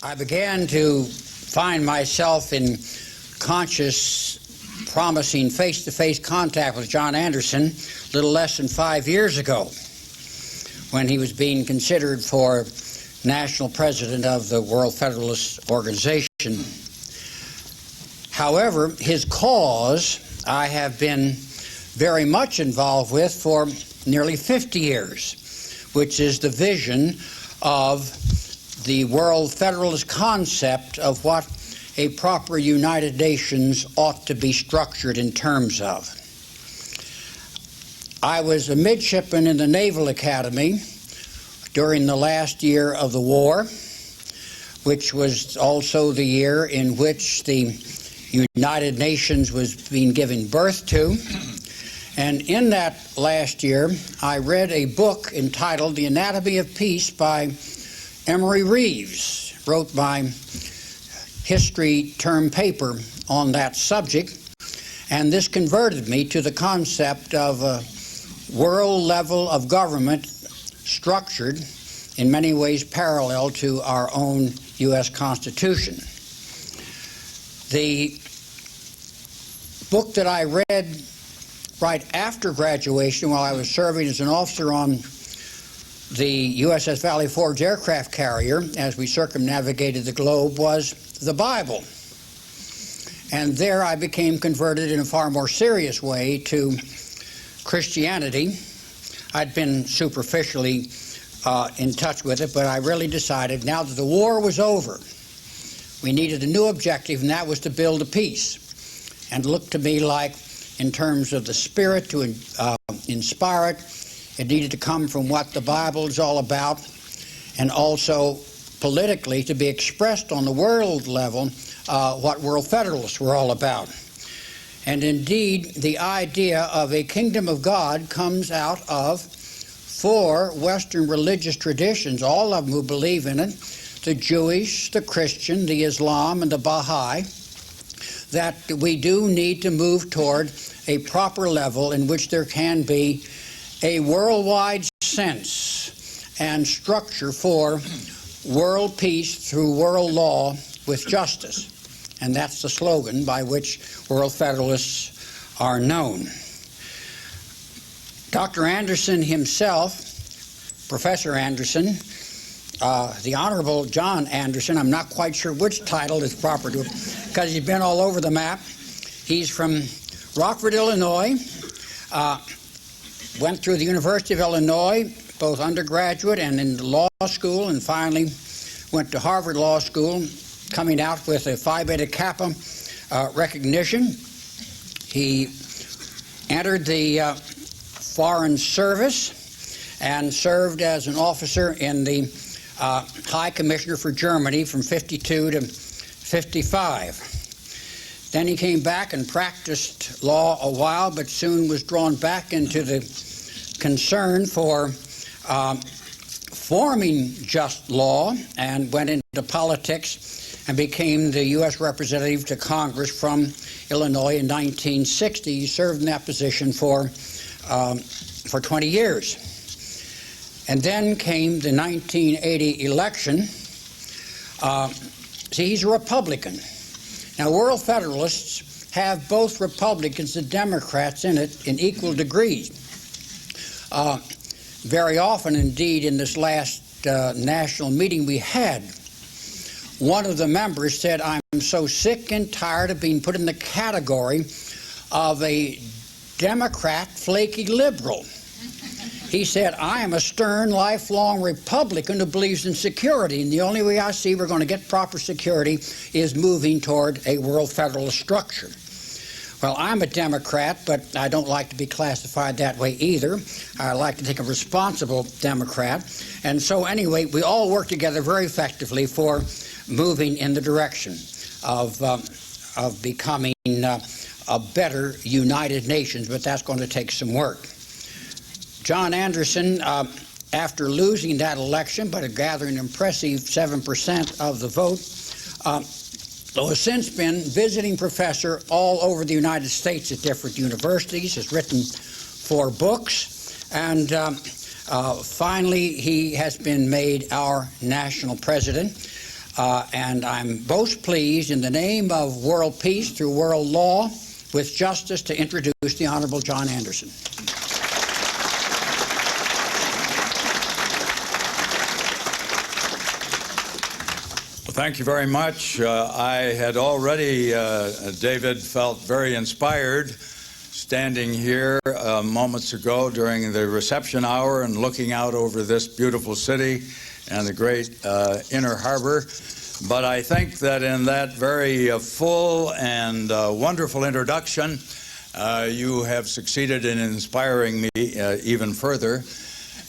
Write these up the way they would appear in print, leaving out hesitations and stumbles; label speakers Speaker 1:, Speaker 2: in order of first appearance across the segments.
Speaker 1: I began to find myself in conscious, promising face-to-face contact with John Anderson a little less than 5 years ago, when he was being considered for national president of the World Federalist Organization. However, his cause I have been very much involved with for nearly 50 years, which is the vision of the World Federalist concept of what a proper United Nations ought to be structured in terms of. I was a midshipman in the Naval Academy during the last year of the war, which was also the year in which the United Nations was being given birth to. And in that last year, I read a book entitled The Anatomy of Peace by Emory Reeves, wrote my history term paper on that subject, and this converted me to the concept of a world level of government structured in many ways parallel to our own U.S. Constitution. The book that I read right after graduation, while I was serving as an officer on the USS Valley Forge aircraft carrier as we circumnavigated the globe, was the Bible. And there I became converted in a far more serious way to Christianity. I'd been superficially in touch with it, but I really decided now that the war was over, we needed a new objective, and that was to build a peace. And it looked to me like, in terms of the spirit to inspire it, it needed to come from what the Bible is all about, and also politically to be expressed on the world level what World Federalists were all about. And indeed, the idea of a kingdom of God comes out of 4 Western religious traditions, all of them who believe in it: the Jewish, the Christian, the Islam, and the Baha'i, that we do need to move toward a proper level in which there can be a worldwide sense and structure for world peace through world law with justice. And that's the slogan by which World Federalists are known. Dr. Anderson himself, Professor Anderson, the Honorable John Anderson, I'm not quite sure which title is proper to him because he's been all over the map. He's from Rockford, Illinois, went through the University of Illinois, both undergraduate and in law school, and finally went to Harvard Law School, coming out with a Phi Beta Kappa recognition. He entered the Foreign Service and served as an officer in the High Commissioner for Germany from 52 to 55. Then he came back and practiced law a while, but soon was drawn back into the concern for forming just law, and went into politics and became the U.S. representative to Congress from Illinois in 1960. He served in that position for 20 years. And then came the 1980 election. See, he's a Republican. Now, World Federalists have both Republicans and Democrats in it in equal degrees. Very often, indeed, in this last national meeting we had, one of the members said, "I'm so sick and tired of being put in the category of a Democrat flaky liberal." He said, "I am a stern, lifelong Republican who believes in security, and the only way I see we're going to get proper security is moving toward a World Federalist structure." Well, I'm a Democrat, but I don't like to be classified that way either. I like to think a responsible Democrat. And so anyway, we all work together very effectively for moving in the direction of becoming a better United Nations, but that's going to take some work. John Anderson, after losing that election, but gathering an impressive 7% of the vote, has since been visiting professor all over the United States at different universities, has written 4 books, and finally he has been made our national president. and I'm most pleased, in the name of world peace through world law, with justice, to introduce the Honorable John Anderson.
Speaker 2: Thank you very much. I had already, David, felt very inspired standing here moments ago during the reception hour and looking out over this beautiful city and the great inner harbor. But I think that in that very full and wonderful introduction, you have succeeded in inspiring me even further.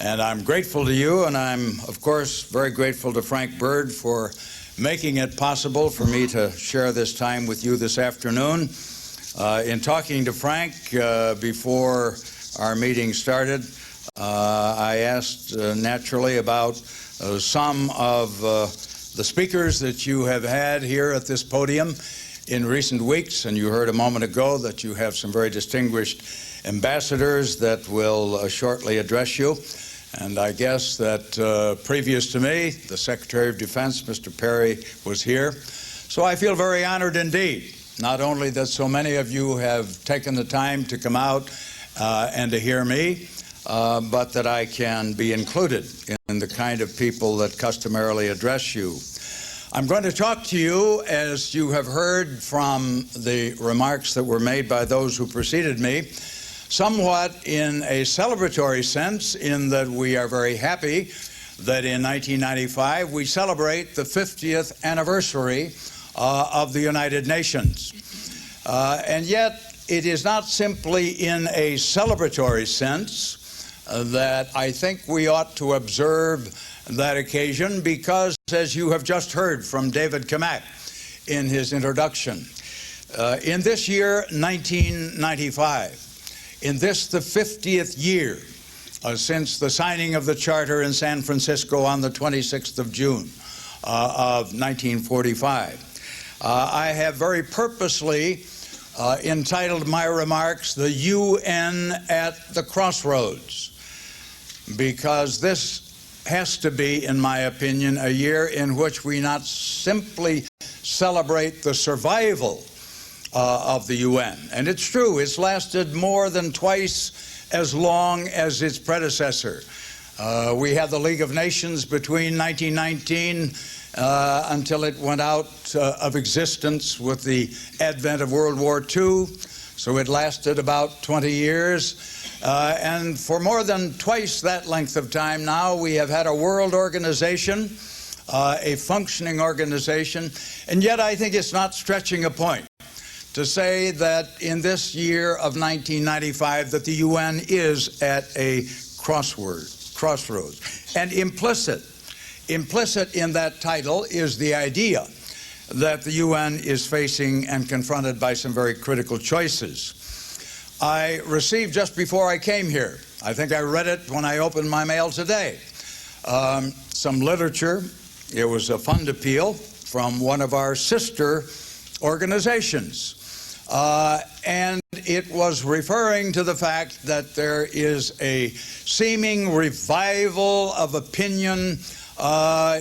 Speaker 2: And I'm grateful to you, and I'm, of course, very grateful to Frank Bird for making it possible for me to share this time with you this afternoon. In talking to Frank before our meeting started, I asked naturally about some of the speakers that you have had here at this podium in recent weeks, and you heard a moment ago that you have some very distinguished ambassadors that will shortly address you. And I guess that previous to me, the Secretary of Defense, Mr. Perry, was here. So I feel very honored indeed, not only that so many of you have taken the time to come out and to hear me, but that I can be included in the kind of people that customarily address you. I'm going to talk to you, as you have heard from the remarks that were made by those who preceded me, somewhat in a celebratory sense, in that we are very happy that in 1995 we celebrate the 50th anniversary of the United Nations. And yet it is not simply in a celebratory sense that I think we ought to observe that occasion, because, as you have just heard from David Kamak in his introduction, in this year, 1995, in this, the 50th year since the signing of the Charter in San Francisco on the 26th of June of 1945, I have very purposely entitled my remarks, "The UN at the Crossroads," because this has to be, in my opinion, a year in which we not simply celebrate the survival of the UN. And it's true, it's lasted more than twice as long as its predecessor. We had the League of Nations between 1919 until it went out of existence with the advent of World War II. So it lasted about 20 years. And for more than twice that length of time now, we have had a world organization, a functioning organization. And yet I think it's not stretching a point to say that in this year of 1995 that the UN is at a crossroads. And implicit in that title is the idea that the UN is facing and confronted by some very critical choices. I received, just before I came here, I think I read it when I opened my mail today, some literature. It was a fund appeal from one of our sister organizations. And it was referring to the fact that there is a seeming revival of opinion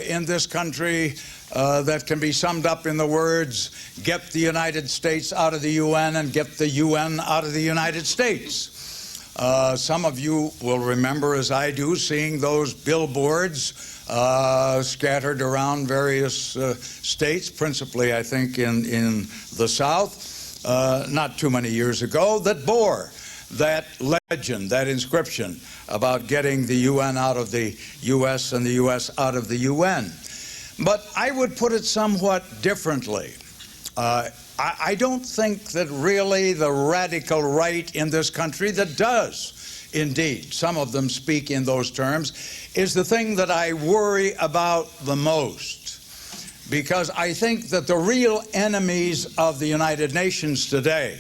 Speaker 2: in this country that can be summed up in the words, "Get the United States out of the UN and get the UN out of the United States." Some of you will remember, as I do, seeing those billboards scattered around various states, principally, I think, in the South, not too many years ago, that bore that legend, that inscription about getting the UN out of the U.S. and the U.S. out of the UN. But I would put it somewhat differently. I don't think that really the radical right in this country that does, indeed, some of them speak in those terms, is the thing that I worry about the most. Because I think that the real enemies of the United Nations today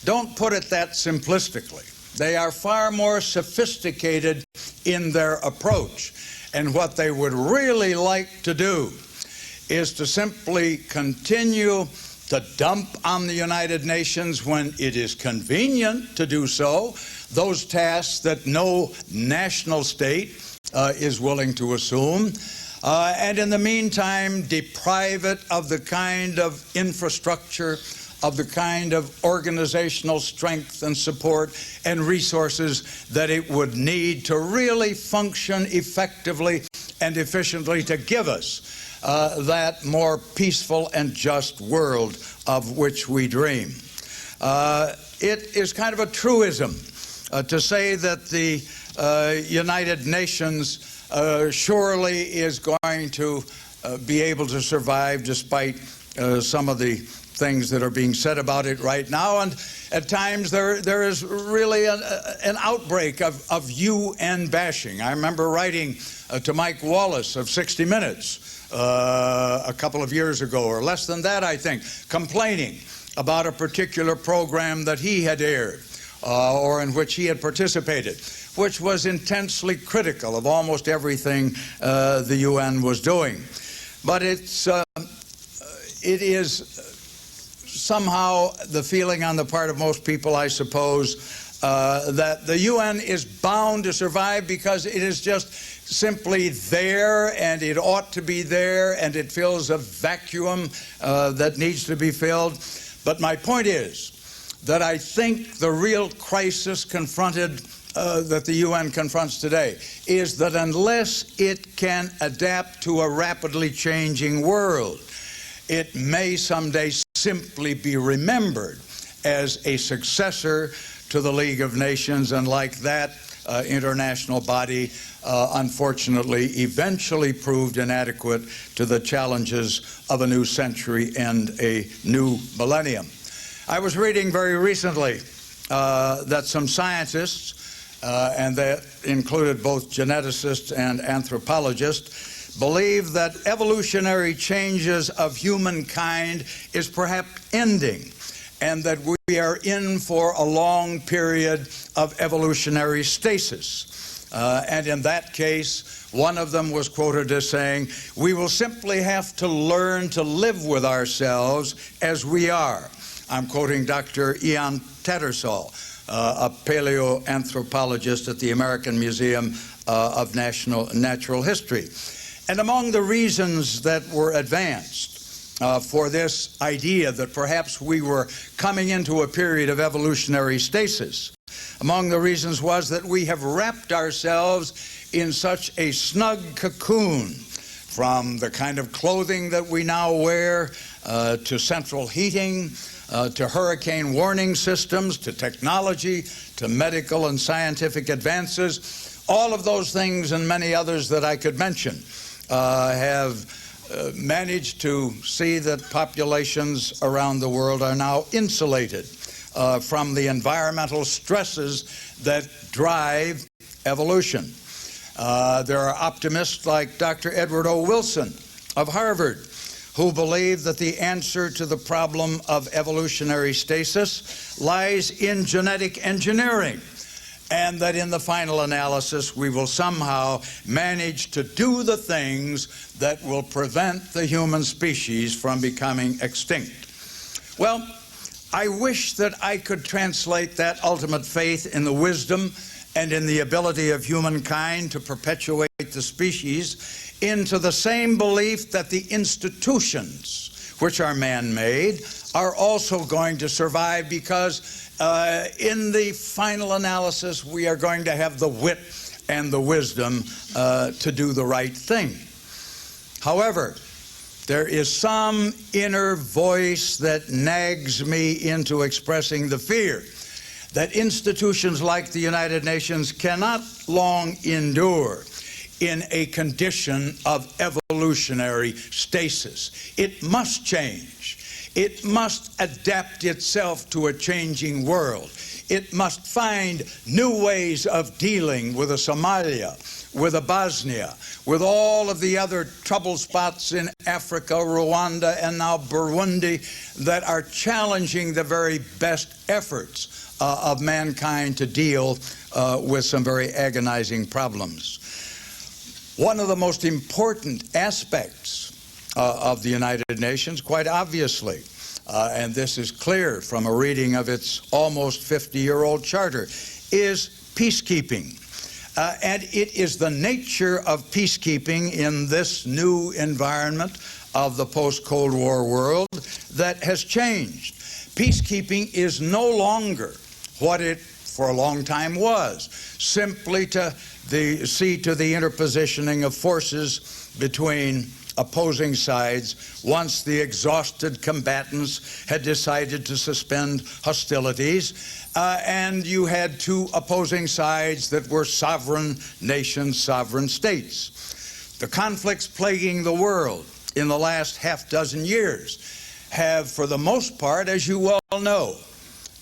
Speaker 2: don't put it that simplistically. They are far more sophisticated in their approach. And what they would really like to do is to simply continue to dump on the United Nations, when it is convenient to do so, those tasks that no national state is willing to assume. and in the meantime deprive it of the kind of infrastructure, of the kind of organizational strength and support and resources that it would need to really function effectively and efficiently to give us that more peaceful and just world of which we dream. It is kind of a truism to say that the United Nations surely is going to be able to survive despite some of the things that are being said about it right now, and at times there is really an outbreak of UN bashing. I remember writing to Mike Wallace of 60 Minutes a couple of years ago, or less than that, I think, complaining about a particular program that he had aired or in which he had participated, which was intensely critical of almost everything the UN was doing. But it is somehow the feeling on the part of most people, I suppose, that the UN is bound to survive because it is just simply there, and it ought to be there, and it fills a vacuum that needs to be filled. But my point is that I think the real crisis confronted that the UN confronts today is that unless it can adapt to a rapidly changing world, it may someday simply be remembered as a successor to the League of Nations, and like that international body, unfortunately, eventually proved inadequate to the challenges of a new century and a new millennium. I was reading very recently that some scientists, and that included both geneticists and anthropologists, believe that evolutionary changes of humankind is perhaps ending, and that we are in for a long period of evolutionary stasis. And in that case, one of them was quoted as saying, "We will simply have to learn to live with ourselves as we are." I'm quoting Dr. Ian Tattersall, a paleoanthropologist at the American Museum of Natural History. And among the reasons that were advanced for this idea that perhaps we were coming into a period of evolutionary stasis, among the reasons was that we have wrapped ourselves in such a snug cocoon, from the kind of clothing that we now wear to central heating, to hurricane warning systems, to technology, to medical and scientific advances. All of those things and many others that I could mention have managed to see that populations around the world are now insulated from the environmental stresses that drive evolution. There are optimists like Dr. Edward O. Wilson of Harvard, who believe that the answer to the problem of evolutionary stasis lies in genetic engineering, and that in the final analysis we will somehow manage to do the things that will prevent the human species from becoming extinct. Well, I wish that I could translate that ultimate faith in the wisdom and in the ability of humankind to perpetuate the species into the same belief that the institutions, which are man-made, are also going to survive, because in the final analysis we are going to have the wit and the wisdom to do the right thing. However, there is some inner voice that nags me into expressing the fear that institutions like the United Nations cannot long endure in a condition of evolutionary stasis. It must change. It must adapt itself to a changing world. It must find new ways of dealing with a Somalia, with a Bosnia, with all of the other trouble spots in Africa, Rwanda, and now Burundi that are challenging the very best efforts of mankind to deal with some very agonizing problems. One of the most important aspects of the United Nations, quite obviously, and this is clear from a reading of its almost 50-year-old charter, is peacekeeping. And it is the nature of peacekeeping in this new environment of the post-Cold War world that has changed. Peacekeeping is no longer what it for a long time was, simply to see to the interpositioning of forces between opposing sides once the exhausted combatants had decided to suspend hostilities, and you had two opposing sides that were sovereign nations, sovereign states. The conflicts plaguing the world in the last half-dozen years have, for the most part, as you well know,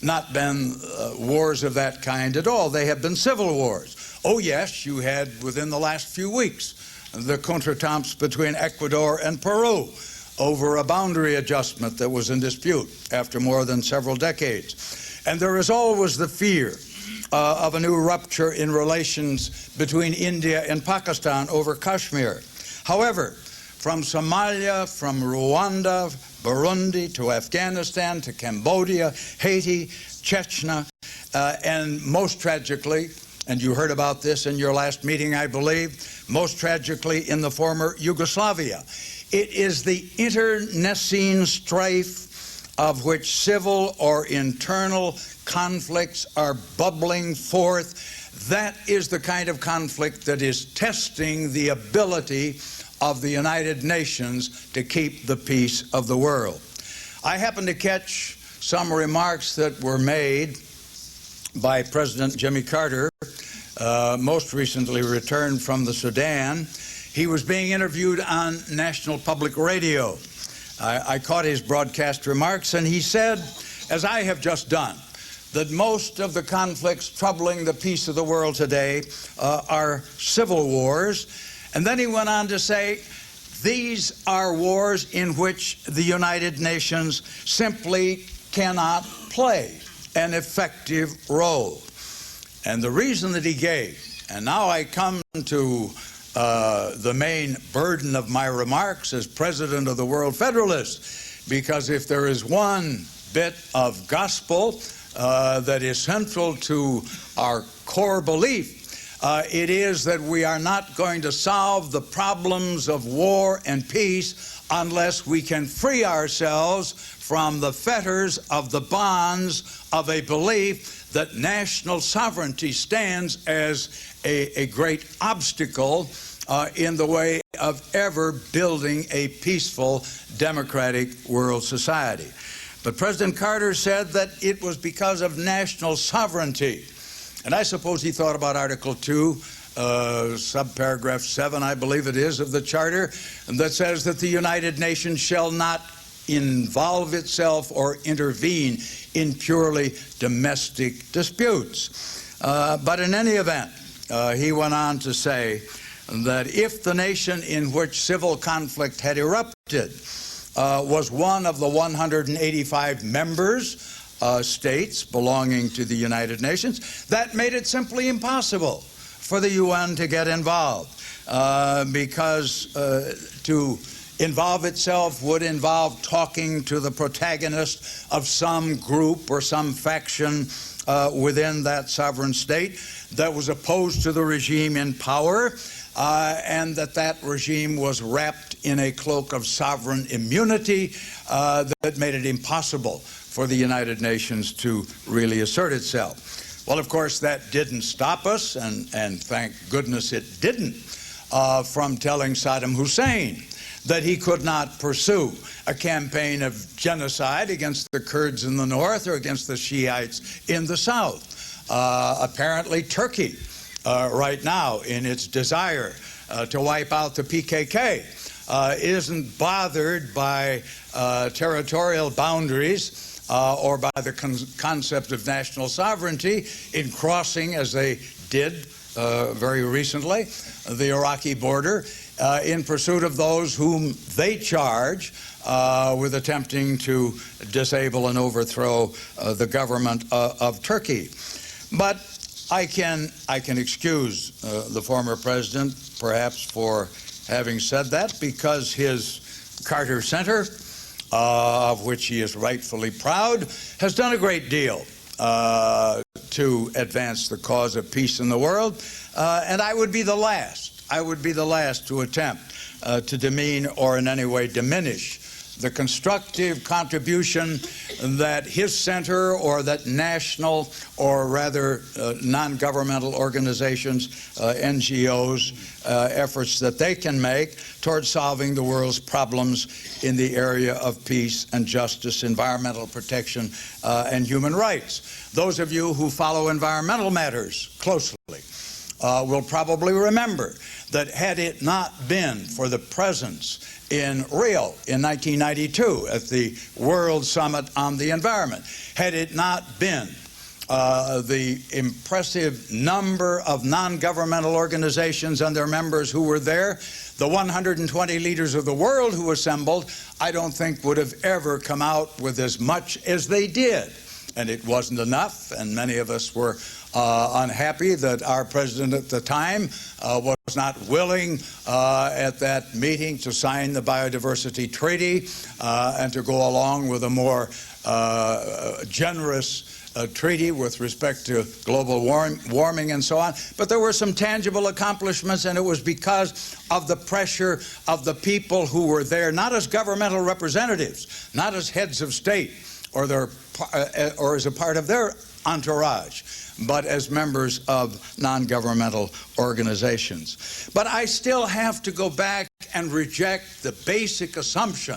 Speaker 2: not been wars of that kind at all. They have been civil wars. Oh yes, you had within the last few weeks the contretemps between Ecuador and Peru over a boundary adjustment that was in dispute after more than several decades. And there is always the fear of a new rupture in relations between India and Pakistan over Kashmir. However, from Somalia, from Rwanda, Burundi, to Afghanistan, to Cambodia, Haiti, Chechnya, and most tragically, and you heard about this in your last meeting, I believe, most tragically in the former Yugoslavia. It is the internecine strife of which civil or internal conflicts are bubbling forth. That is the kind of conflict that is testing the ability of the United Nations to keep the peace of the world. I happened to catch some remarks that were made by President Jimmy Carter, most recently returned from the Sudan. He was being interviewed on National Public Radio. I caught his broadcast remarks, and he said, as I have just done, that most of the conflicts troubling the peace of the world today are civil wars. And then he went on to say, these are wars in which the United Nations simply cannot play an effective role. And the reason that he gave, and now I come to the main burden of my remarks as president of the World Federalist, because if there is one bit of gospel that is central to our core belief, it is that we are not going to solve the problems of war and peace unless we can free ourselves from the fetters of the bonds of a belief that national sovereignty stands as a great obstacle in the way of ever building a peaceful, democratic world society. But President Carter said that it was because of national sovereignty. And I suppose he thought about Article 2, subparagraph 7, I believe it is, of the Charter, that says that the United Nations shall not involve itself or intervene in purely domestic disputes. But in any event, he went on to say that if the nation in which civil conflict had erupted was one of the 185 members states belonging to the United Nations, that made it simply impossible for the UN to get involved, because to involve itself would involve talking to the protagonist of some group or some faction within that sovereign state that was opposed to the regime in power, and that regime was wrapped in a cloak of sovereign immunity that made it impossible for the United Nations to really assert itself. Well, of course, that didn't stop us, and thank goodness it didn't, from telling Saddam Hussein that he could not pursue a campaign of genocide against the Kurds in the north or against the Shiites in the south. Apparently, Turkey, right now, in its desire to wipe out the PKK, isn't bothered by territorial boundaries or by the concept of national sovereignty in crossing, as they did very recently, the Iraqi border in pursuit of those whom they charge with attempting to disable and overthrow the government of Turkey. But I can excuse the former president, perhaps, for having said that, because his Carter Center, of which he is rightfully proud, has done a great deal to advance the cause of peace in the world, and I would be the last. I would be the last to attempt to demean or in any way diminish the constructive contribution that his center or that national or rather non-governmental organizations, NGOs, efforts that they can make towards solving the world's problems in the area of peace and justice, environmental protection, and human rights. Those of you who follow environmental matters closely will probably remember that had it not been for the presence in Rio in 1992 at the World Summit on the Environment, had it not been the impressive number of non-governmental organizations and their members who were there, the 120 leaders of the world who assembled, I don't think would have ever come out with as much as they did. And it wasn't enough, and many of us were unhappy that our president at the time was not willing at that meeting to sign the biodiversity treaty and to go along with a more generous treaty with respect to global warming and so on. But there were some tangible accomplishments, and it was because of the pressure of the people who were there, not as governmental representatives, not as heads of state or as a part of their entourage, but as members of non-governmental organizations. But I still have to go back and reject the basic assumption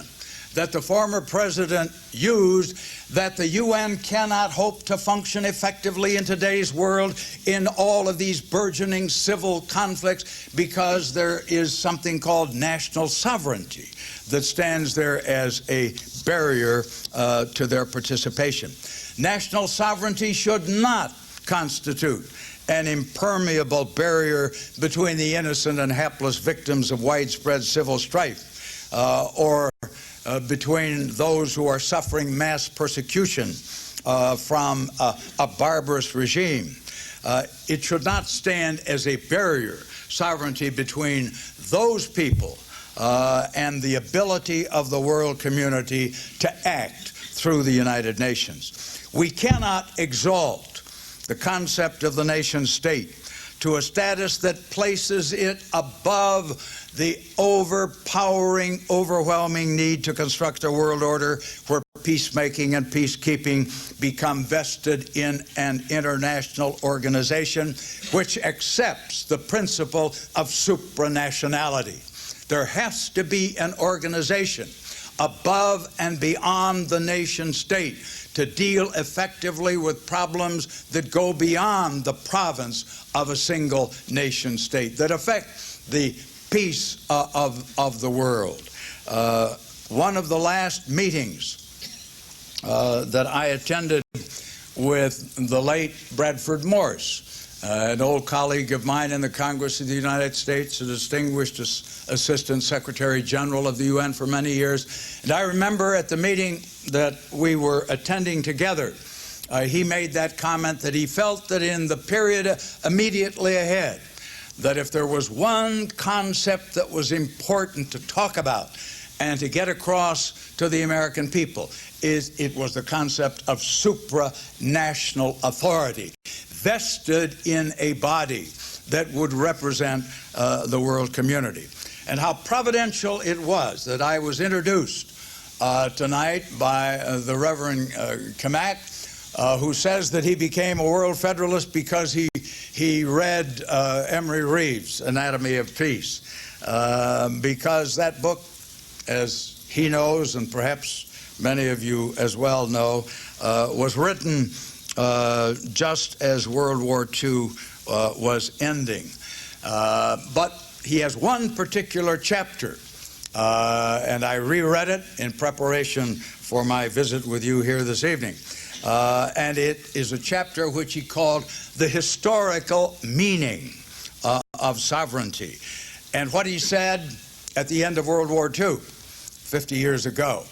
Speaker 2: that the former president used, that the UN cannot hope to function effectively in today's world in all of these burgeoning civil conflicts because there is something called national sovereignty that stands there as a barrier to their participation. National sovereignty should not constitute an impermeable barrier between the innocent and hapless victims of widespread civil strife or between those who are suffering mass persecution from a barbarous regime. It should not stand as a barrier, sovereignty between those people and the ability of the world community to act through the United Nations. We cannot exalt the concept of the nation state to a status that places it above the overpowering, overwhelming need to construct a world order where peacemaking and peacekeeping become vested in an international organization which accepts the principle of supranationality. There has to be an organization above and beyond the nation state to deal effectively with problems that go beyond the province of a single nation state, that affect the peace of the world. One of the last meetings that I attended with the late Bradford Morse, an old colleague of mine in the Congress of the United States, a distinguished Assistant Secretary General of the UN for many years. And I remember at the meeting that we were attending together, he made that comment that he felt that in the period immediately ahead, that if there was one concept that was important to talk about and to get across to the American people, it was the concept of supranational authority, vested in a body that would represent the world community. And how providential it was that I was introduced tonight by the Reverend Kamak, who says that he became a world federalist because he read Emory Reeves' Anatomy of Peace, because that book, as he knows, and perhaps many of you as well know, was written just as World War II was ending. But he has one particular chapter, and I reread it in preparation for my visit with you here this evening. And it is a chapter which he called The Historical Meaning of Sovereignty. And what he said at the end of World War II, 50 years ago,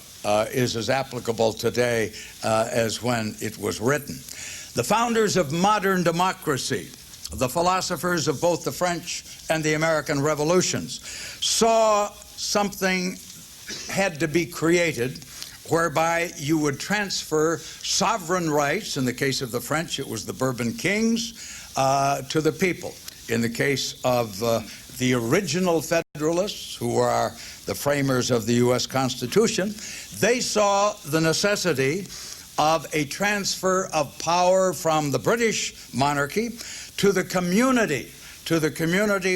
Speaker 2: is as applicable today as when it was written. The founders of modern democracy, the philosophers of both the French and the American revolutions, saw something had to be created whereby you would transfer sovereign rights. In the case of the French, it was the Bourbon kings, to the people. In the case of the original Federalists, who are the framers of the U.S. Constitution, they saw the necessity of a transfer of power from the British monarchy to the community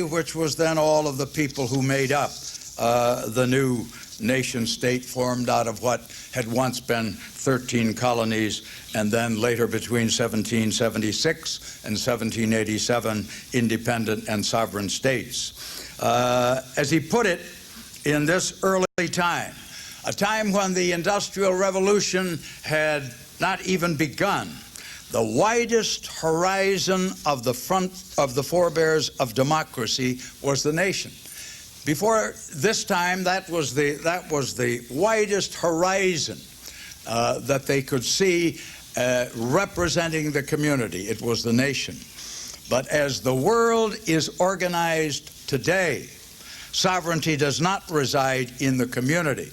Speaker 2: which was then all of the people who made up the new nation state formed out of what had once been 13 colonies and then later between 1776 and 1787 independent and sovereign states. As he put it, in this early time, a time when the Industrial Revolution had not even begun, the widest horizon of the forebears of democracy was the nation. Before this time, that was the widest horizon that they could see representing the community. It was the nation. But as the world is organized today, sovereignty does not reside in the community,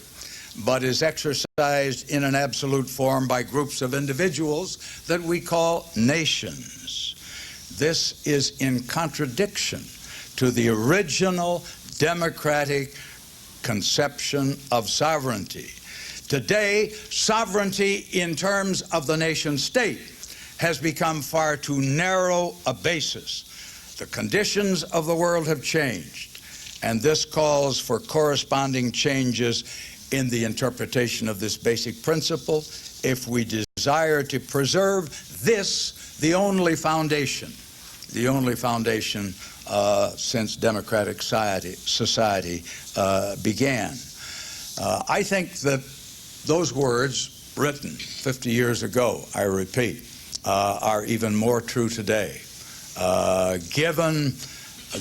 Speaker 2: but is exercised in an absolute form by groups of individuals that we call nations. This is in contradiction to the original democratic conception of sovereignty. Today, sovereignty in terms of the nation state has become far too narrow a basis. The conditions of the world have changed, and this calls for corresponding changes in the interpretation of this basic principle if we desire to preserve this, the only foundation since democratic society began. I think that those words written 50 years ago, I repeat, are even more true today, given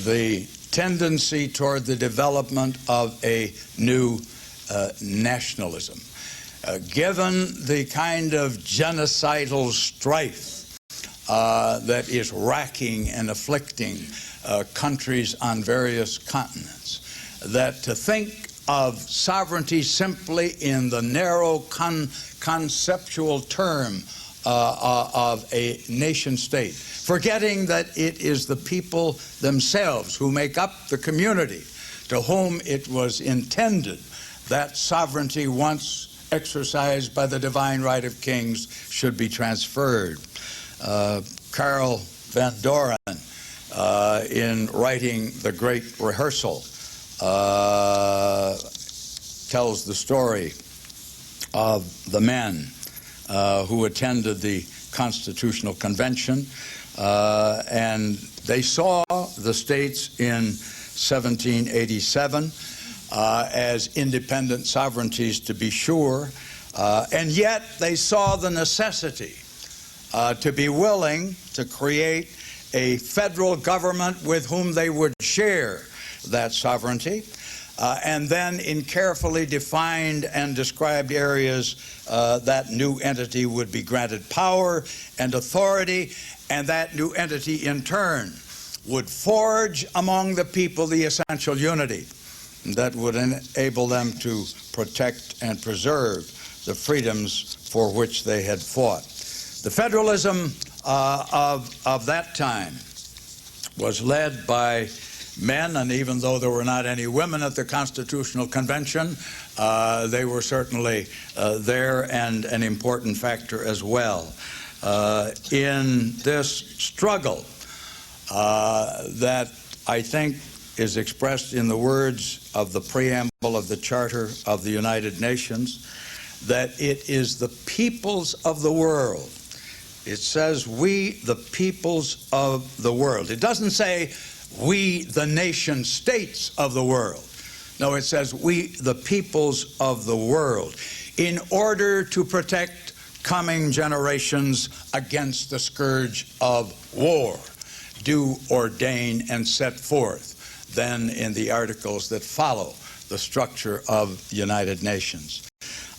Speaker 2: the tendency toward the development of a new nationalism, given the kind of genocidal strife that is racking and afflicting countries on various continents, that to think of sovereignty simply in the narrow conceptual term of a nation state, forgetting that it is the people themselves who make up the community to whom it was intended that sovereignty, once exercised by the divine right of kings, should be transferred. Karl Van Doren, in writing The Great Rehearsal, tells the story of the men who attended the Constitutional Convention, and they saw the states in 1787 as independent sovereignties, to be sure, and yet they saw the necessity to be willing to create a federal government with whom they would share that sovereignty, and then in carefully defined and described areas, that new entity would be granted power and authority, and that new entity in turn would forge among the people the essential unity that would enable them to protect and preserve the freedoms for which they had fought. The federalism of that time was led by men, and even though there were not any women at the Constitutional Convention, they were certainly there and an important factor as well. In this struggle that I think is expressed in the words of the preamble of the Charter of the United Nations, that it is the peoples of the world. It says, we, the peoples of the world. It doesn't say, we, the nation states of the world. No, it says, we, the peoples of the world, in order to protect coming generations against the scourge of war, do ordain and set forth then in the articles that follow the structure of the United Nations.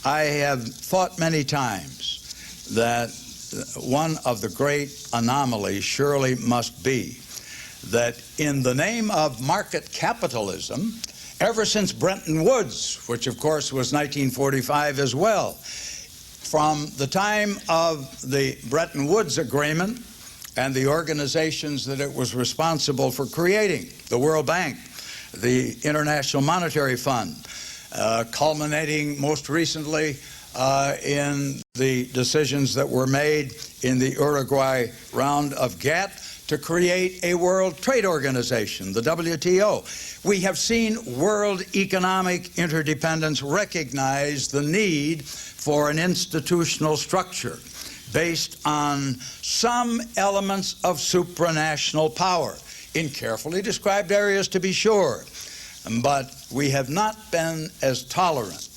Speaker 2: I have thought many times that one of the great anomalies surely must be that in the name of market capitalism ever since Bretton Woods, which of course was 1945 as well. From the time of the Bretton Woods Agreement and the organizations that it was responsible for creating, the World Bank, the International Monetary Fund, culminating most recently in the decisions that were made in the Uruguay round of GATT to create a World Trade Organization, the WTO. We have seen world economic interdependence recognize the need for an institutional structure based on some elements of supranational power, in carefully described areas to be sure. But we have not been as tolerant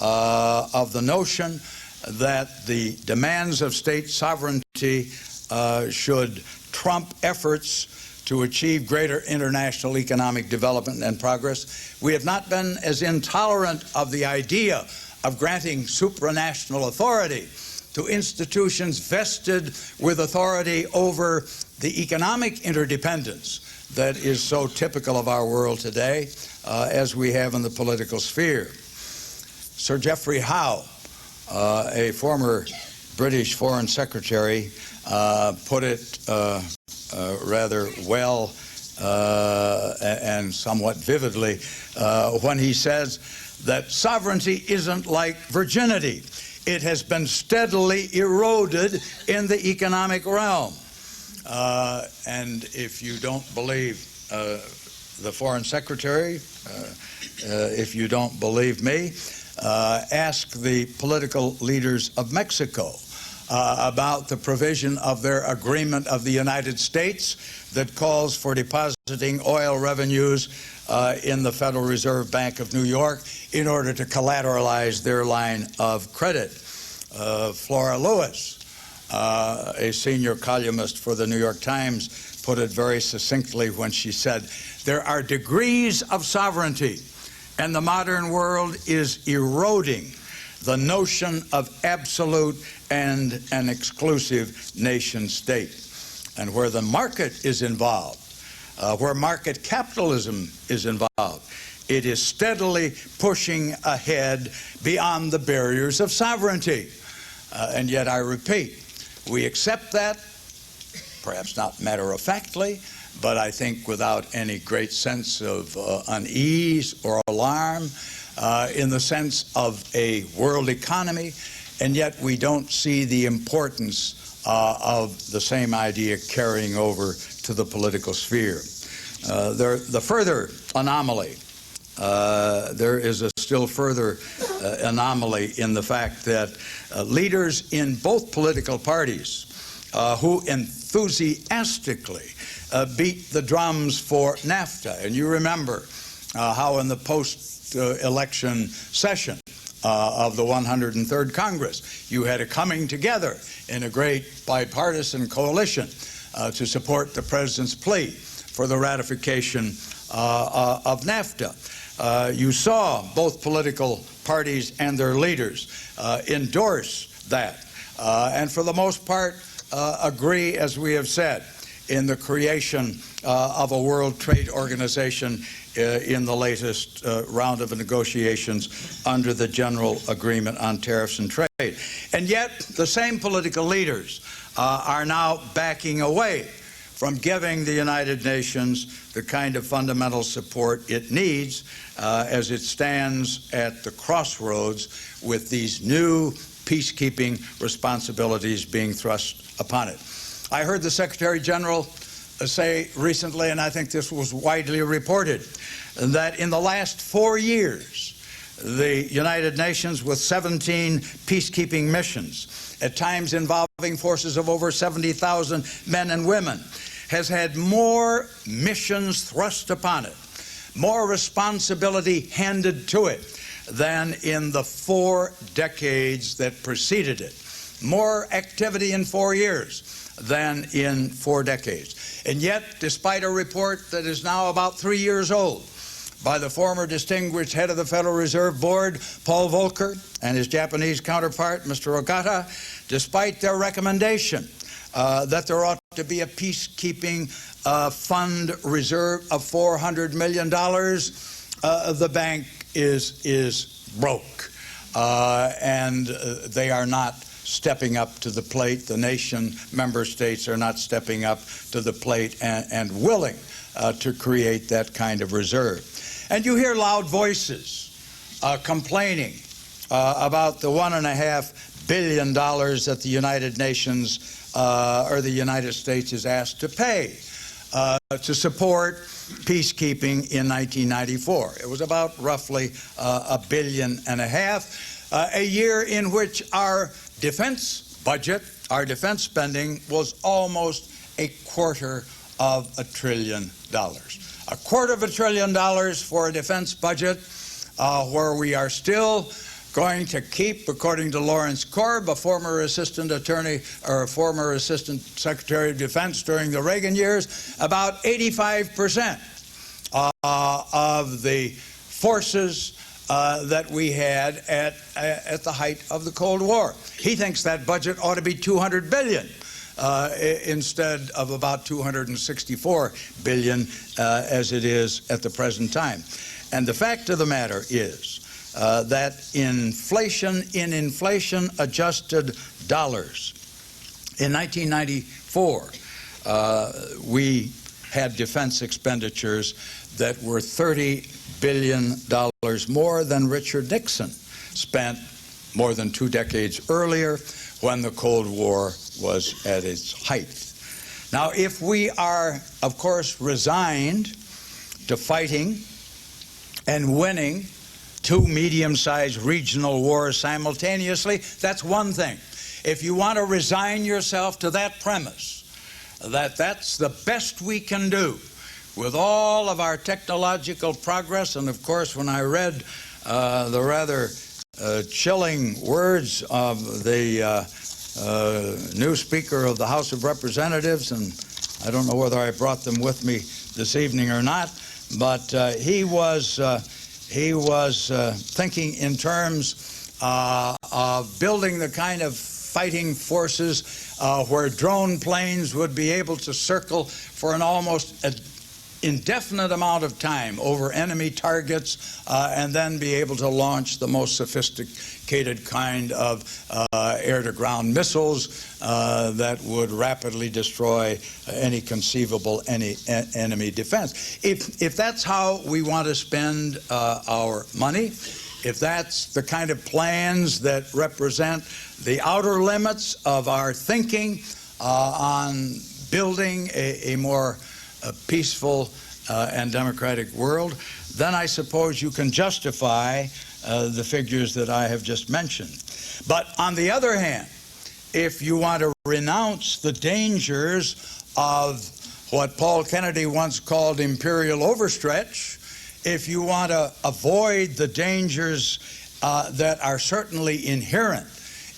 Speaker 2: of the notion that the demands of state sovereignty should trump efforts to achieve greater international economic development and progress. We have not been as intolerant of the idea of granting supranational authority to institutions vested with authority over the economic interdependence that is so typical of our world today, as we have in the political sphere. Sir Geoffrey Howe, a former British Foreign Secretary, put it rather well and somewhat vividly when he says that sovereignty isn't like virginity. It has been steadily eroded in the economic realm. And if you don't believe the Foreign Secretary, if you don't believe me, ask the political leaders of Mexico about the provision of their agreement of the United States that calls for depositing oil revenues in the Federal Reserve Bank of New York in order to collateralize their line of credit. Flora Lewis, a senior columnist for the New York Times, put it very succinctly when she said, "There are degrees of sovereignty, and the modern world is eroding the notion of absolute and an exclusive nation state." And where the market is involved, where market capitalism is involved, it is steadily pushing ahead beyond the barriers of sovereignty. And yet, I repeat, we accept that, perhaps not matter-of-factly, but I think without any great sense of unease or alarm, in the sense of a world economy, and yet we don't see the importance of the same idea carrying over to the political sphere. The further anomaly, there is a still further anomaly in the fact that leaders in both political parties who enthusiastically beat the drums for NAFTA, and you remember how in the post-election session of the 103rd Congress, you had a coming together in a great bipartisan coalition to support the President's plea for the ratification of NAFTA. You saw both political parties and their leaders endorse that, and for the most part agree, as we have said, in the creation of a World Trade Organization in the latest round of negotiations under the General Agreement on Tariffs and Trade. And yet, the same political leaders are now backing away from giving the United Nations the kind of fundamental support it needs as it stands at the crossroads with these new peacekeeping responsibilities being thrust upon it. I heard the Secretary General say recently, and I think this was widely reported, that in the last 4 years, the United Nations, with 17 peacekeeping missions, at times involving forces of over 70,000 men and women, has had more missions thrust upon it, more responsibility handed to it than in the 4 decades that preceded it. More activity in 4 years than in 4 decades. And yet, despite a report that is now about 3 years old by the former distinguished head of the Federal Reserve Board, Paul Volcker, and his Japanese counterpart, Mr. Ogata, despite their recommendation that there ought to be a peacekeeping fund reserve of $400 million, the bank is broke, and they are not stepping up to the plate. The nation member states are not stepping up to the plate and willing to create that kind of reserve. And you hear loud voices complaining about the $1.5 billion that the United Nations or the United States is asked to pay to support peacekeeping in 1994. It was about roughly $1.5 billion, a year in which our defense budget, our defense spending, was almost $250 billion. $250 billion for a defense budget where we are still going to keep, according to Lawrence Korb, a former assistant attorney or a former assistant secretary of defense during the Reagan years, about 85% of the forces that we had at the height of the Cold War. He thinks that budget ought to be $200 billion instead of about $264 billion as it is at the present time. And the fact of the matter is that in inflation-adjusted dollars, in 1994, we had defense expenditures that were $30 billion more than Richard Nixon spent more than 2 decades earlier when the Cold War was at its height. Now, if we are, of course, resigned to fighting and winning 2 medium-sized regional wars simultaneously, that's one thing. If you want to resign yourself to that premise, that that's the best we can do with all of our technological progress, and of course when I read the rather chilling words of the new Speaker of the House of Representatives, and I don't know whether I brought them with me this evening or not, but he was thinking in terms of building the kind of fighting forces where drone planes would be able to circle for an almost indefinite amount of time over enemy targets and then be able to launch the most sophisticated kind of air-to-ground missiles that would rapidly destroy any conceivable enemy defense. If that's how we want to spend our money, if that's the kind of plans that represent the outer limits of our thinking on building a more peaceful and democratic world, then I suppose you can justify the figures that I have just mentioned. But on the other hand, if you want to renounce the dangers of what Paul Kennedy once called imperial overstretch, if you want to avoid the dangers that are certainly inherent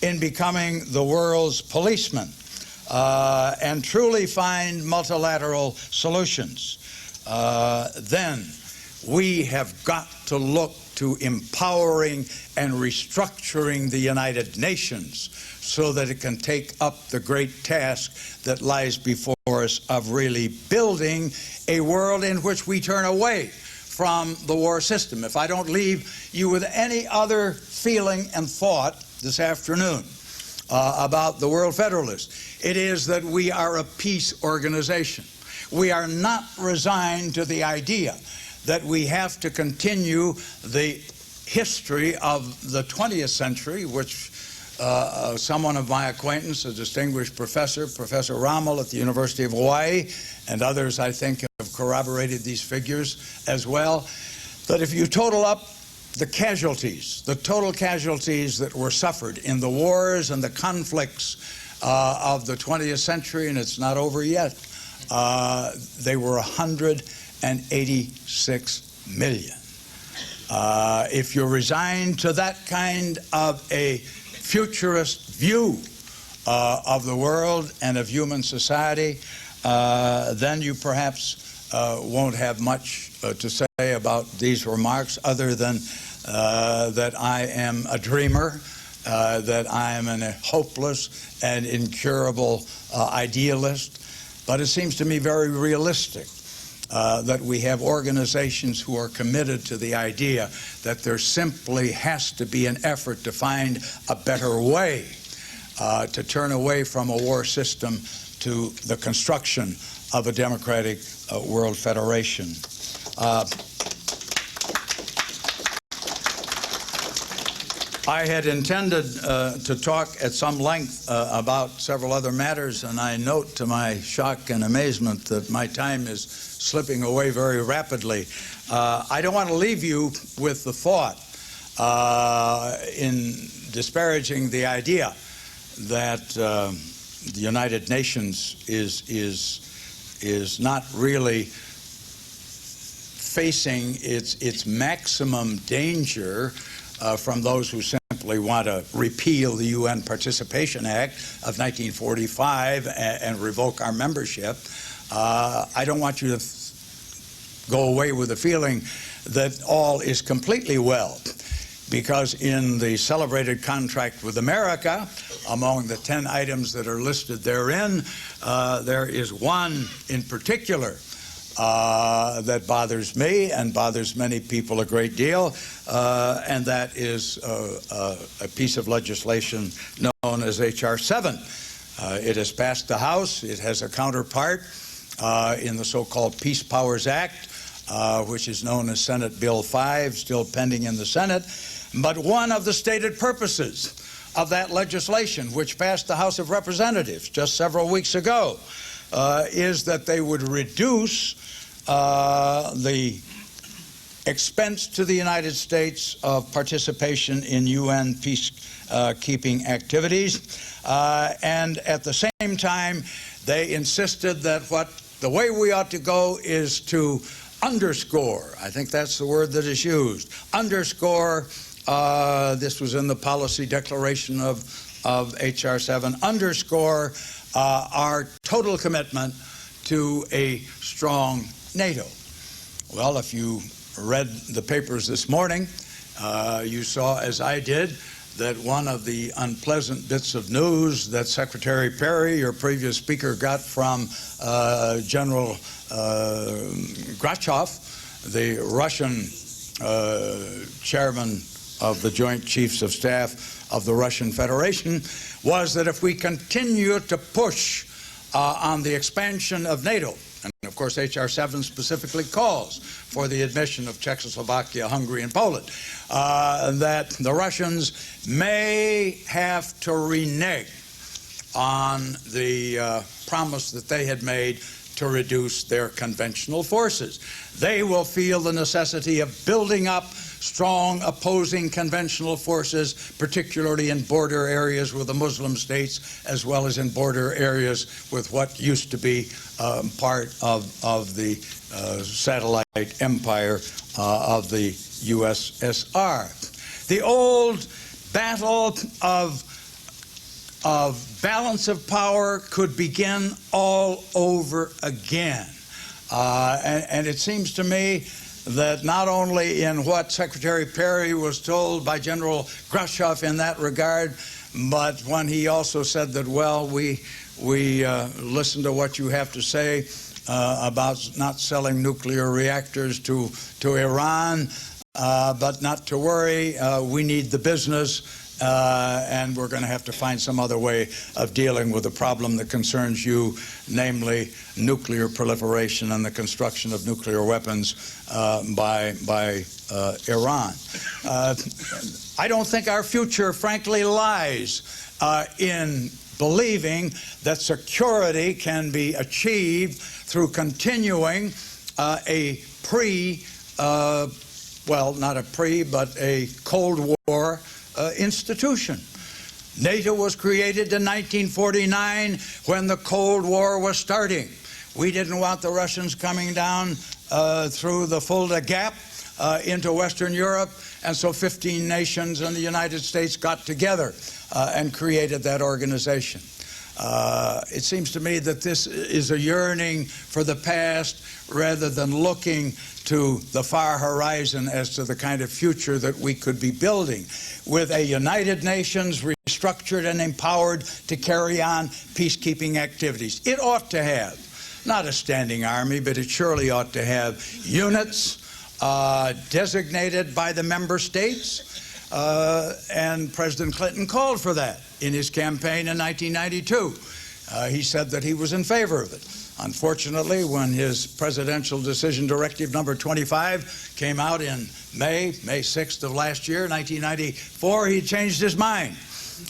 Speaker 2: in becoming the world's policeman, and truly find multilateral solutions, then we have got to look to empowering and restructuring the United Nations so that it can take up the great task that lies before us of really building a world in which we turn away from the war system. If I don't leave you with any other feeling and thought this afternoon about the World Federalist, it is that we are a peace organization. We are not resigned to the idea that we have to continue the history of the 20th century, which someone of my acquaintance, a distinguished professor, Professor Rommel at the University of Hawaii, and others, I think, have corroborated these figures as well, that if you total up the casualties, the total casualties that were suffered in the wars and the conflicts of the 20th century, and it's not over yet, they were 186 million. If you're resigned to that kind of a futurist view of the world and of human society, then you perhaps won't have much to say about these remarks other than that I am a dreamer, that I am a hopeless and incurable idealist. But it seems to me very realistic that we have organizations who are committed to the idea that there simply has to be an effort to find a better way to turn away from a war system to the construction of a democratic world federation. I had intended to talk at some length about several other matters, and I note to my shock and amazement that my time is slipping away very rapidly. I don't want to leave you with the thought, in disparaging the idea that the United Nations is not really facing its maximum danger from those who simply want to repeal the UN Participation Act of 1945 and revoke our membership. I don't want you to go away with the feeling that all is completely well, because in the celebrated contract with America, among the 10 items that are listed therein, there is one in particular that bothers me and bothers many people a great deal, and that is a piece of legislation known as H.R. 7. It has passed the House. It has a counterpart in the so-called Peace Powers Act, which is known as Senate Bill 5, still pending in the Senate. But one of the stated purposes of that legislation, which passed the House of Representatives just several weeks ago, is that they would reduce the expense to the United States of participation in UN peacekeeping activities. And at the same time, they insisted that the way we ought to go is to underscore, I think that's the word that is used, underscore, this was in the policy declaration of H.R. 7, underscore our total commitment to a strong NATO. Well, if you read the papers this morning, you saw, as I did, that one of the unpleasant bits of news that Secretary Perry, your previous speaker, got from General Grachov, the Russian chairman of the Joint Chiefs of Staff of the Russian Federation, was that if we continue to push on the expansion of NATO, and of course H.R. 7 specifically calls for the admission of Czechoslovakia, Hungary, and Poland, that the Russians may have to renege on the promise that they had made to reduce their conventional forces. They will feel the necessity of building up strong opposing conventional forces, particularly in border areas with the Muslim states, as well as in border areas with what used to be part of the satellite empire of the USSR. The old battle of balance of power could begin all over again. And it seems to me that not only in what Secretary Perry was told by General Grachov in that regard, but when he also said that, well, we listen to what you have to say about not selling nuclear reactors to Iran, but not to worry, we need the business, and we're going to have to find some other way of dealing with the problem that concerns you, namely nuclear proliferation and the construction of nuclear weapons by Iran. I don't think our future, frankly, lies in believing that security can be achieved through continuing a Cold War institution. NATO was created in 1949 when the Cold War was starting. We didn't want the Russians coming down through the Fulda Gap into Western Europe, and so 15 nations and the United States got together and created that organization. It seems to me that this is a yearning for the past rather than looking to the far horizon as to the kind of future that we could be building with a United Nations restructured and empowered to carry on peacekeeping activities. It ought to have not a standing army, but it surely ought to have units designated by the member states, and President Clinton called for that in his campaign in 1992. He said that he was in favor of it. Unfortunately, when his presidential decision directive number 25 came out in May 6th of last year, 1994, he changed his mind.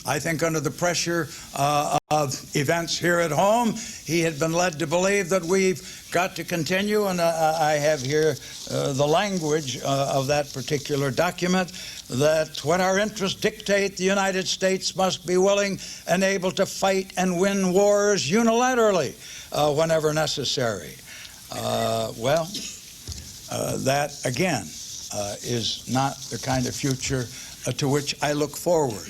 Speaker 2: I think under the pressure of events here at home, he had been led to believe that we've got to continue, and I have here the language of that particular document, that when our interests dictate, the United States must be willing and able to fight and win wars unilaterally whenever necessary. That, again, is not the kind of future to which I look forward.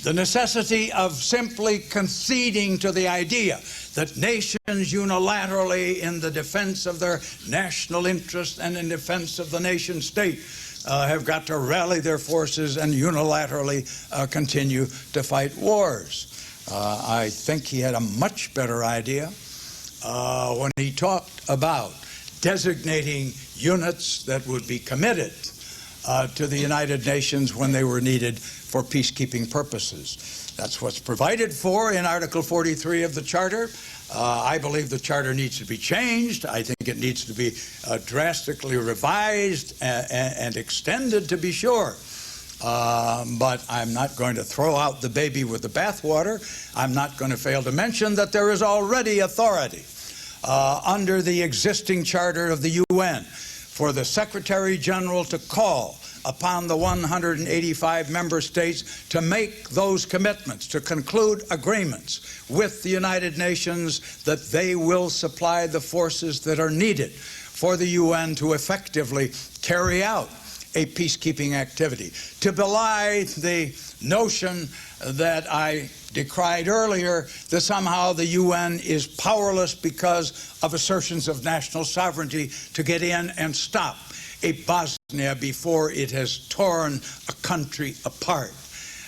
Speaker 2: The necessity of simply conceding to the idea that nations unilaterally, in the defense of their national interests and in defense of the nation state, have got to rally their forces and unilaterally continue to fight wars. I think he had a much better idea when he talked about designating units that would be committed to the United Nations when they were needed for peacekeeping purposes. That's what's provided for in Article 43 of the Charter. I believe the Charter needs to be changed. I think it needs to be drastically revised and extended, to be sure. But I'm not going to throw out the baby with the bathwater. I'm not going to fail to mention that there is already authority under the existing Charter of the UN for the Secretary General to call upon the 185 member states to make those commitments, to conclude agreements with the United Nations that they will supply the forces that are needed for the UN to effectively carry out a peacekeeping activity. To belie the notion that I decried earlier, that somehow the UN is powerless because of assertions of national sovereignty to get in and stop a Bosnia before it has torn a country apart.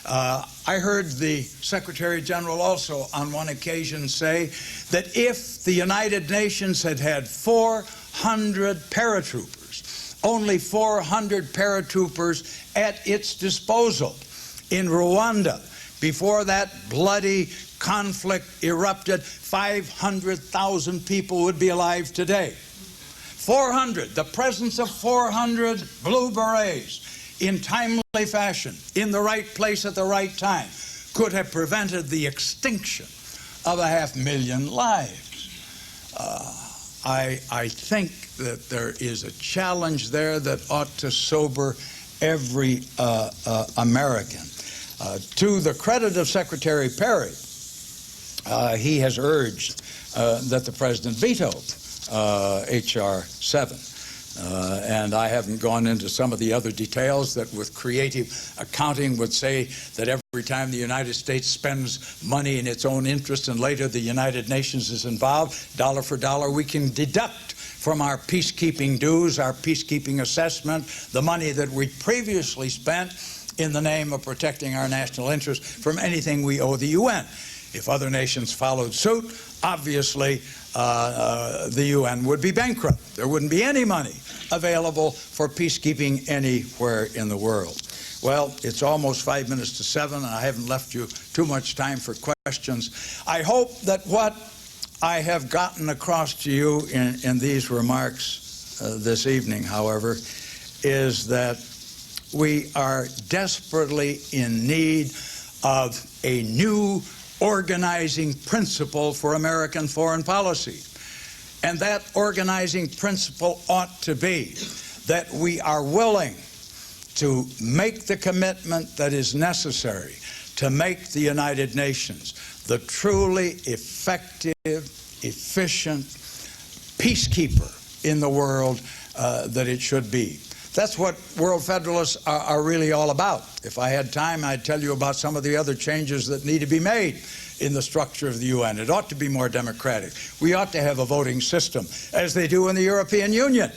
Speaker 2: I heard the Secretary General also on one occasion say that if the United Nations had had 400 paratroopers, only 400 paratroopers at its disposal in Rwanda, before that bloody conflict erupted, 500,000 people would be alive today. 400, the presence of 400 blue berets in timely fashion, in the right place at the right time, could have prevented the extinction of 500,000 lives. I think that there is a challenge there that ought to sober every American. To the credit of Secretary Perry, he has urged that the President veto H.R. 7. And I haven't gone into some of the other details that with creative accounting would say that every time the United States spends money in its own interest and later the United Nations is involved, dollar for dollar, we can deduct from our peacekeeping dues, our peacekeeping assessment, the money that we previously spent in the name of protecting our national interest from anything we owe the UN. If other nations followed suit, obviously the UN would be bankrupt. There wouldn't be any money available for peacekeeping anywhere in the world. Well, it's almost 5 minutes to 7, and I haven't left you too much time for questions. I hope that what I have gotten across to you in these remarks this evening, however, is that we are desperately in need of a new organizing principle for American foreign policy. And that organizing principle ought to be that we are willing to make the commitment that is necessary to make the United Nations the truly effective, efficient peacekeeper in the world that it should be. That's what World Federalists are really all about. If I had time, I'd tell you about some of the other changes that need to be made in the structure of the UN. It ought to be more democratic. We ought to have a voting system, as they do in the European Union.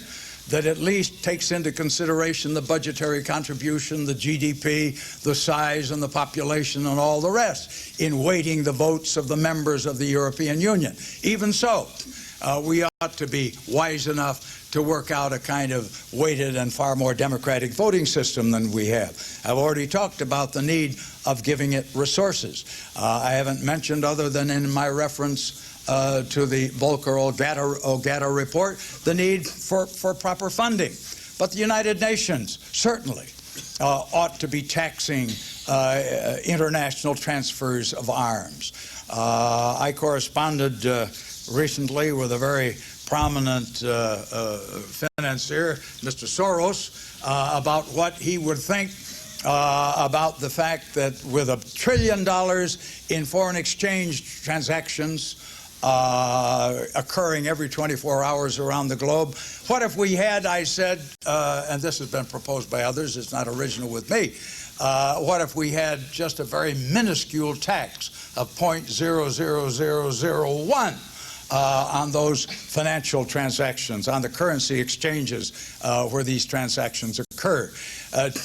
Speaker 2: that at least takes into consideration the budgetary contribution, the GDP, the size and the population and all the rest in weighting the votes of the members of the European Union. Even so, we ought to be wise enough to work out a kind of weighted and far more democratic voting system than we have. I've already talked about the need of giving it resources. I haven't mentioned, other than in my reference to the Volcker-Ogata report, the need for proper funding. But the United Nations certainly ought to be taxing international transfers of arms. I corresponded recently with a very prominent financier, Mr. Soros, about what he would think about the fact that with $1 trillion in foreign exchange transactions occurring every 24 hours around the globe, what if we had, I said, and this has been proposed by others, it's not original with me, what if we had just a very minuscule tax of 0.00001 on those financial transactions, on the currency exchanges where these transactions occur,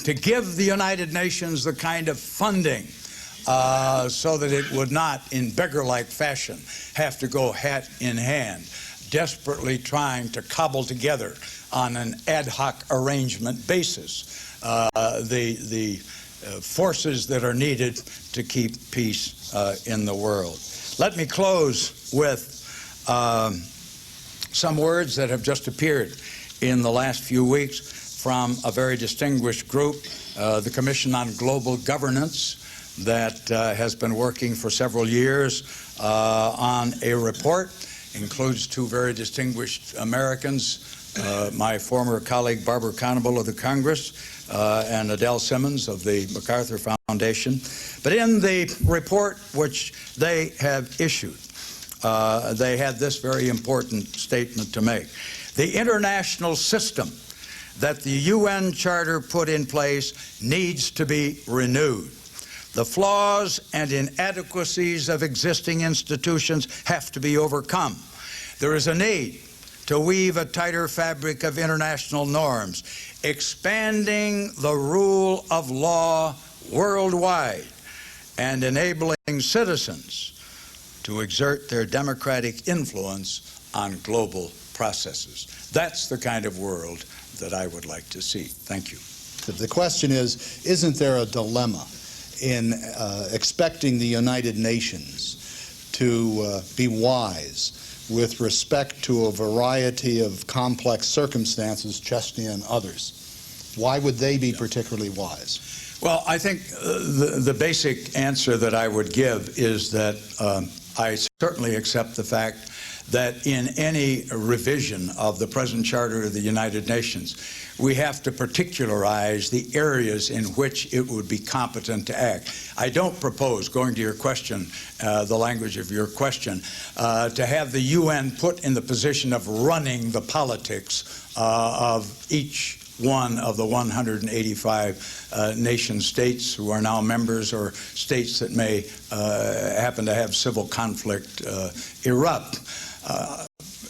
Speaker 2: to give the United Nations the kind of funding so that it would not, in beggar-like fashion, have to go hat in hand, desperately trying to cobble together on an ad hoc arrangement basis the forces that are needed to keep peace in the world. Let me close with some words that have just appeared in the last few weeks from a very distinguished group, the Commission on Global Governance, that has been working for several years on a report. Includes two very distinguished Americans, my former colleague Barbara Conable of the Congress and Adele Simmons of the MacArthur Foundation. But in the report which they have issued, they had this very important statement to make. The international system that the UN Charter put in place needs to be renewed. The flaws and inadequacies of existing institutions have to be overcome. There is a need to weave a tighter fabric of international norms, expanding the rule of law worldwide and enabling citizens to exert their democratic influence on global processes. That's the kind of world that I would like to see. Thank you.
Speaker 3: The question is, isn't there a dilemma in expecting the United Nations to be wise with respect to a variety of complex circumstances, Chechnya and others? Why would they be particularly wise?
Speaker 2: Well, I think the basic answer that I would give is that I certainly accept the fact that in any revision of the present Charter of the United Nations, we have to particularize the areas in which it would be competent to act. I don't propose, going to your question, the language of your question, to have the UN put in the position of running the politics of each one of the 185 nation states who are now members, or states that may happen to have civil conflict erupt.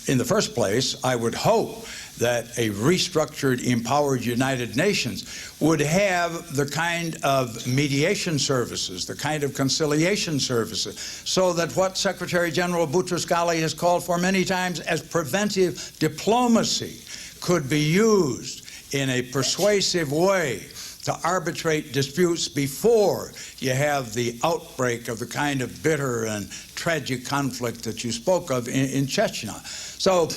Speaker 2: In the first place, I would hope that a restructured, empowered United Nations would have the kind of mediation services, the kind of conciliation services, so that what Secretary General Boutros-Ghali has called for many times as preventive diplomacy could be used in a persuasive way to arbitrate disputes before you have the outbreak of the kind of bitter and tragic conflict that you spoke of in Chechnya. So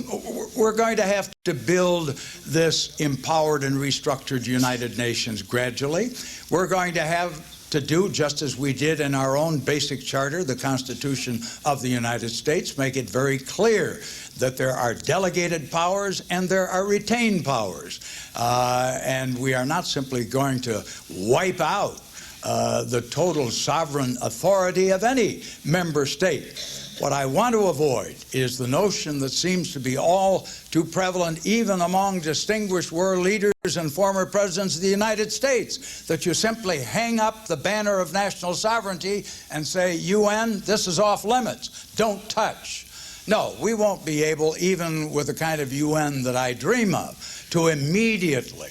Speaker 2: we're going to have to build this empowered and restructured United Nations gradually. We're going to have to do, just as we did in our own basic charter, the Constitution of the United States, make it very clear that there are delegated powers and there are retained powers. And we are not simply going to wipe out the total sovereign authority of any member state. What I want to avoid is the notion that seems to be all too prevalent even among distinguished world leaders and former presidents of the United States, that you simply hang up the banner of national sovereignty and say, UN, this is off limits, don't touch. No, we won't be able, even with the kind of UN that I dream of, to immediately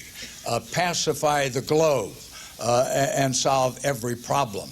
Speaker 2: pacify the globe and solve every problem.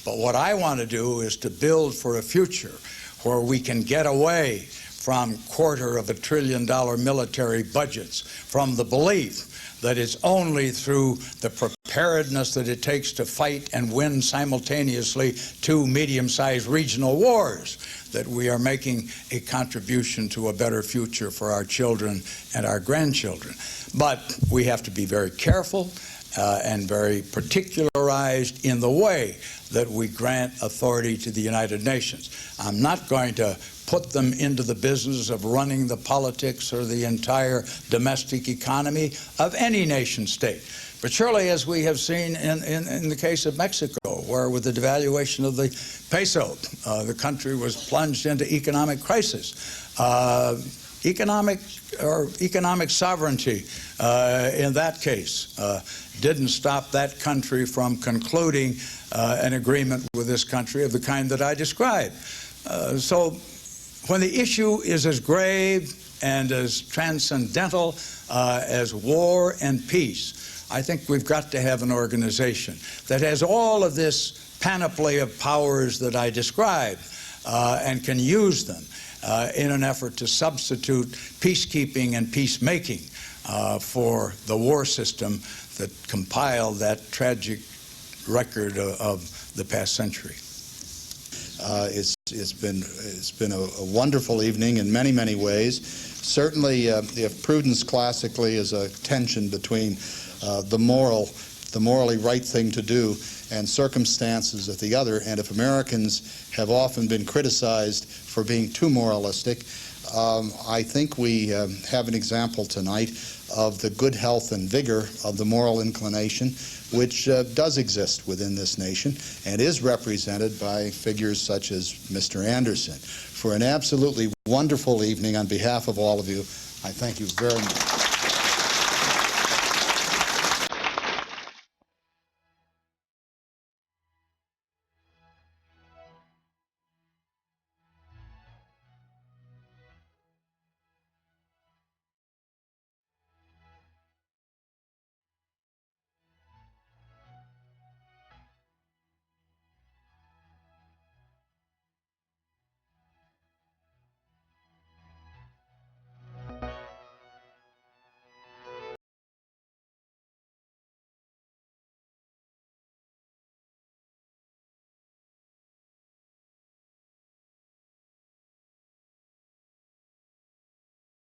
Speaker 2: But what I want to do is to build for a future where we can get away from $250 billion military budgets, from the belief that it's only through the preparedness that it takes to fight and win simultaneously two medium-sized regional wars that we are making a contribution to a better future for our children and our grandchildren. But we have to be very careful and very particularized in the way that we grant authority to the United Nations. I'm not going to put them into the business of running the politics or the entire domestic economy of any nation state. But surely, as we have seen in the case of Mexico, where with the devaluation of the peso, the country was plunged into economic crisis. Economic sovereignty in that case didn't stop that country from concluding an agreement with this country of the kind that I described. So when the issue is as grave and as transcendental as war and peace, I think we've got to have an organization that has all of this panoply of powers that I described and can use them in an effort to substitute peacekeeping and peacemaking for the war system that compiled that tragic record of the past century.
Speaker 3: It's been a wonderful evening in many, many ways. Certainly, if prudence classically is a tension between the morally right thing to do and circumstances at the other, and if Americans have often been criticized for being too moralistic, I think we have an example tonight of the good health and vigor of the moral inclination which does exist within this nation and is represented by figures such as Mr. Anderson. For an absolutely wonderful evening, on behalf of all of you, I thank you very much.